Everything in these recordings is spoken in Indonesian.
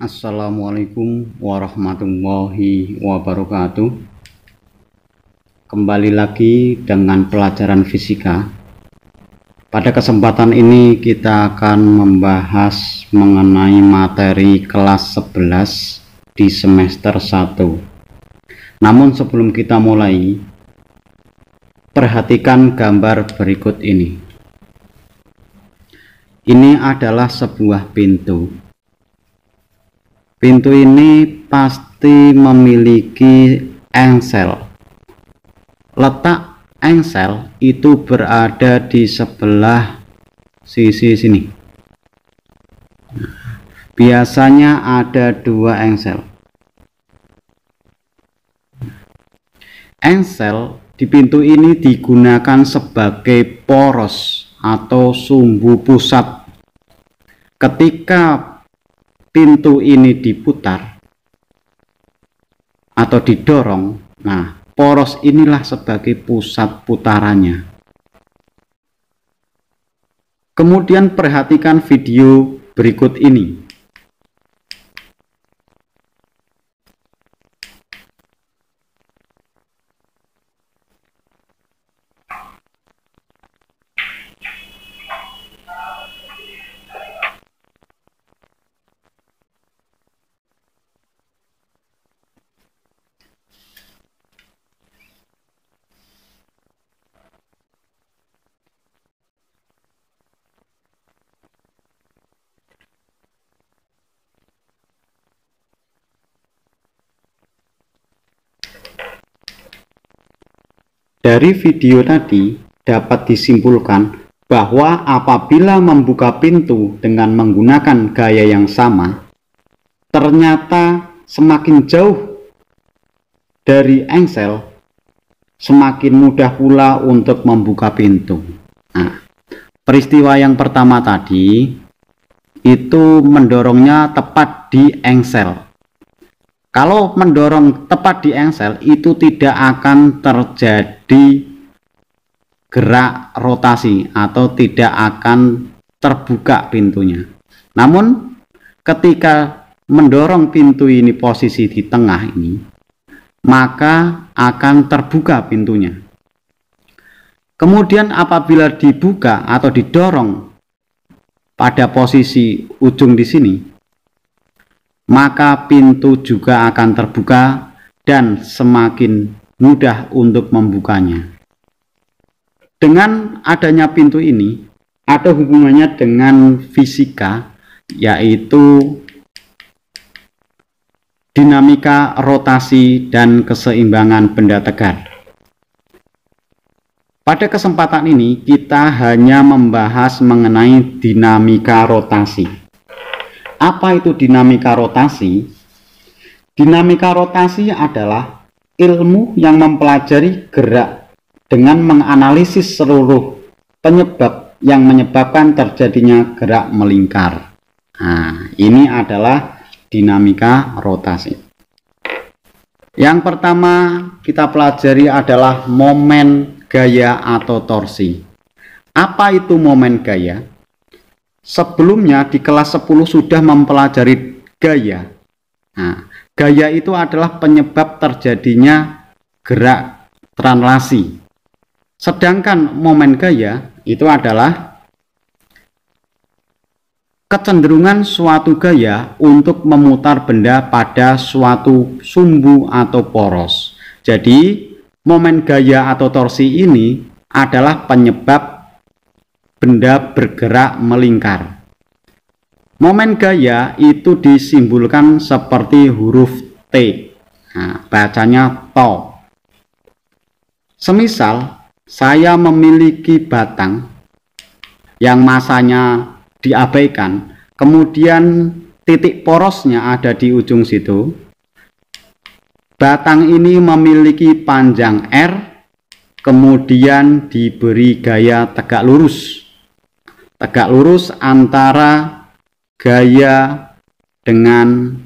Assalamualaikum warahmatullahi wabarakatuh. Kembali lagi dengan pelajaran fisika. Pada kesempatan ini kita akan membahas mengenai materi kelas 11 di semester 1. Namun sebelum kita mulai, perhatikan gambar berikut ini. Ini adalah sebuah pintu. Pintu ini pasti memiliki engsel. Letak engsel itu berada di sebelah sisi sini. Biasanya ada dua engsel. Engsel di pintu ini digunakan sebagai poros atau sumbu pusat. Ketika pintu ini diputar atau didorong, nah poros inilah sebagai pusat putarannya. Kemudian perhatikan video berikut ini. Dari video tadi dapat disimpulkan bahwa apabila membuka pintu dengan menggunakan gaya yang sama, ternyata semakin jauh dari engsel, semakin mudah pula untuk membuka pintu. Nah, peristiwa yang pertama tadi itu mendorongnya tepat di engsel. Kalau mendorong tepat di engsel, itu tidak akan terjadi gerak rotasi atau tidak akan terbuka pintunya. Namun ketika mendorong pintu ini posisi di tengah ini, maka akan terbuka pintunya. Kemudian apabila dibuka atau didorong pada posisi ujung di sini, maka pintu juga akan terbuka dan semakin mudah untuk membukanya. Dengan adanya pintu ini ada hubungannya dengan fisika, yaitu dinamika rotasi dan keseimbangan benda tegar. Pada kesempatan ini kita hanya membahas mengenai dinamika rotasi. Apa itu dinamika rotasi? Dinamika rotasi adalah ilmu yang mempelajari gerak dengan menganalisis seluruh penyebab yang menyebabkan terjadinya gerak melingkar. Nah, ini adalah dinamika rotasi. Yang pertama kita pelajari adalah momen gaya atau torsi. Apa itu momen gaya? Sebelumnya di kelas 10 sudah mempelajari gaya. Nah, gaya itu adalah penyebab terjadinya gerak translasi. Sedangkan momen gaya itu adalah kecenderungan suatu gaya untuk memutar benda pada suatu sumbu atau poros. Jadi, momen gaya atau torsi ini adalah penyebab benda bergerak melingkar. Momen gaya itu disimbolkan seperti huruf T. Nah, bacanya to. Semisal saya memiliki batang yang masanya diabaikan, kemudian titik porosnya ada di ujung situ. Batang ini memiliki panjang R, kemudian diberi gaya tegak lurus. Tegak lurus antara gaya dengan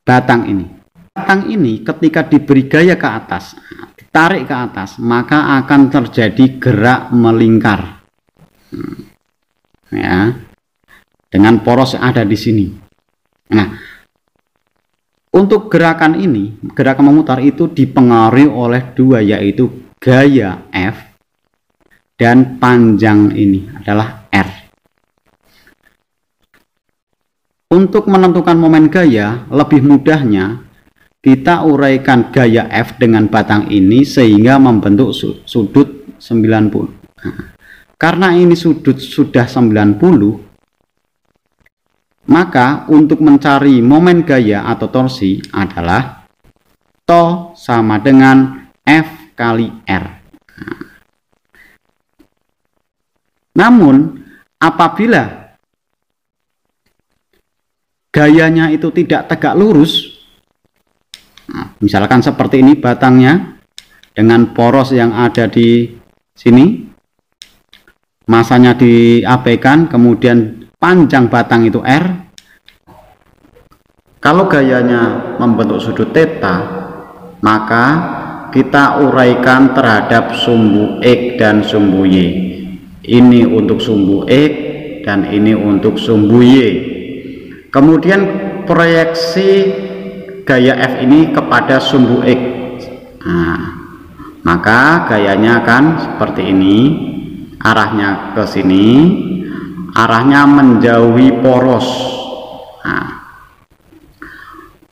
batang ini. Batang ini ketika diberi gaya ke atas, ditarik ke atas, maka akan terjadi gerak melingkar. Ya, dengan poros yang ada di sini. Nah, untuk gerakan ini, gerakan memutar itu dipengaruhi oleh dua, yaitu gaya F dan panjang ini adalah R. Untuk menentukan momen gaya, lebih mudahnya kita uraikan gaya F dengan batang ini sehingga membentuk sudut 90. Nah, karena ini sudut sudah 90, maka untuk mencari momen gaya atau torsi adalah to sama dengan F kali R. Namun apabila gayanya itu tidak tegak lurus, misalkan seperti ini batangnya dengan poros yang ada di sini, masanya diabaikan, kemudian panjang batang itu R. Kalau gayanya membentuk sudut theta, maka kita uraikan terhadap sumbu X dan sumbu Y. Ini untuk sumbu X dan ini untuk sumbu Y. Kemudian proyeksi gaya F ini kepada sumbu X. Nah, maka gayanya akan seperti ini, arahnya ke sini, arahnya menjauhi poros. Nah,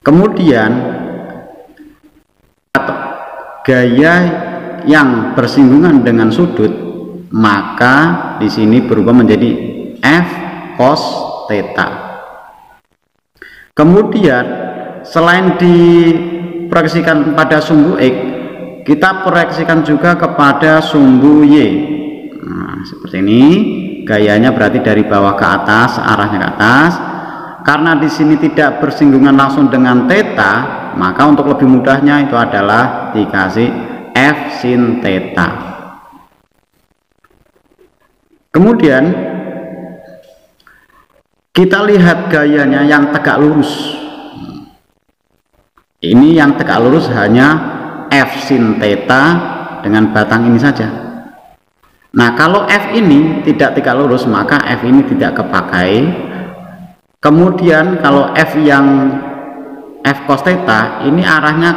kemudian gaya yang bersinggungan dengan sudut, maka di sini berubah menjadi F cos theta. Kemudian selain diproyeksikan pada sumbu X, kita proyeksikan juga kepada sumbu Y. Nah, seperti ini gayanya, berarti dari bawah ke atas, arahnya ke atas. Karena di sini tidak bersinggungan langsung dengan theta, maka untuk lebih mudahnya itu adalah dikasih F sin theta. Kemudian kita lihat gayanya yang tegak lurus. Ini yang tegak lurus hanya F sin theta dengan batang ini saja. Nah, kalau F ini tidak tegak lurus, maka F ini tidak kepakai. Kemudian kalau F yang F cos theta ini arahnya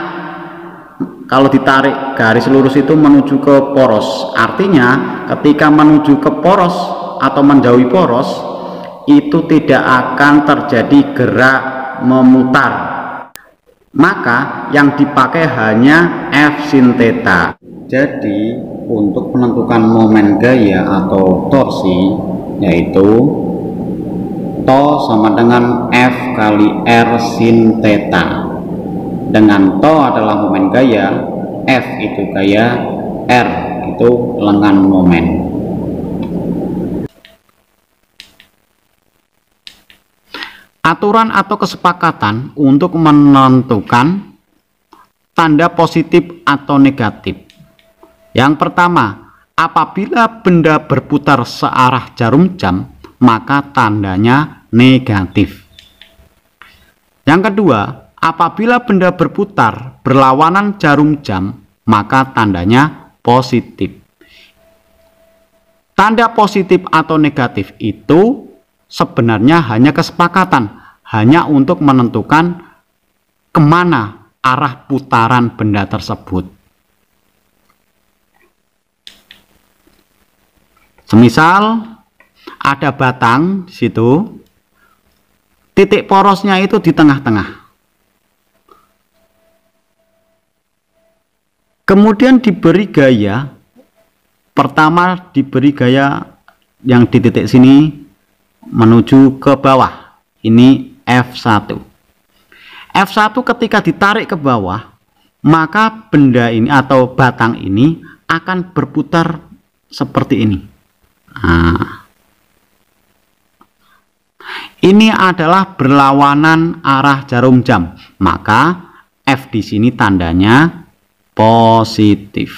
kalau ditarik garis lurus itu menuju ke poros. Artinya ketika menuju ke poros atau menjauhi poros, itu tidak akan terjadi gerak memutar, maka yang dipakai hanya F sin theta. Jadi untuk menentukan momen gaya atau torsi, yaitu to sama dengan F kali R sin theta. Dengan to adalah momen gaya, F itu gaya, R itu lengan momen. Aturan atau kesepakatan untuk menentukan tanda positif atau negatif. Yang pertama, apabila benda berputar searah jarum jam, maka tandanya negatif. Yang kedua, apabila benda berputar berlawanan jarum jam, maka tandanya positif. Tanda positif atau negatif itu sebenarnya hanya kesepakatan, hanya untuk menentukan kemana arah putaran benda tersebut. Semisal ada batang di situ, titik porosnya itu di tengah-tengah. Kemudian diberi gaya, pertama diberi gaya yang di titik sini menuju ke bawah, ini F1. F1 ketika ditarik ke bawah, maka benda ini atau batang ini akan berputar seperti ini. Nah, ini adalah berlawanan arah jarum jam, maka F di sini tandanya positif.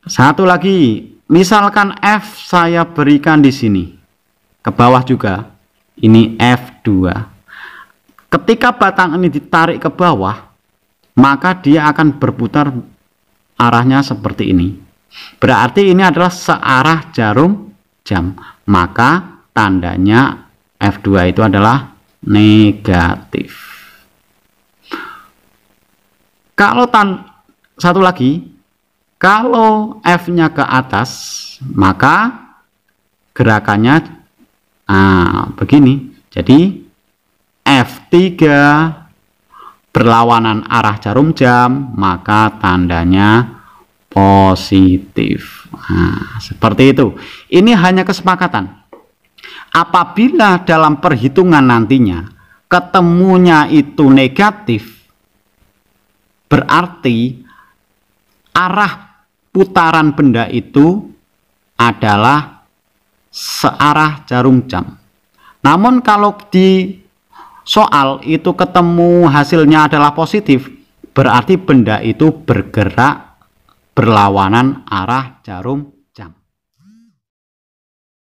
Satu lagi, misalkan F saya berikan di sini, ke bawah juga, ini F2. Ketika batang ini ditarik ke bawah, maka dia akan berputar arahnya seperti ini. Berarti ini adalah searah jarum jam, maka tandanya F2 itu adalah negatif. Kalau satu lagi, kalau F-nya ke atas, maka gerakannya begini. Jadi F3 berlawanan arah jarum jam, maka tandanya positif. Seperti itu. Ini hanya kesepakatan. Apabila dalam perhitungan nantinya ketemunya itu negatif, berarti arah putaran benda itu adalah searah jarum jam. Namun kalau di soal itu ketemu hasilnya adalah positif, berarti benda itu bergerak berlawanan arah jarum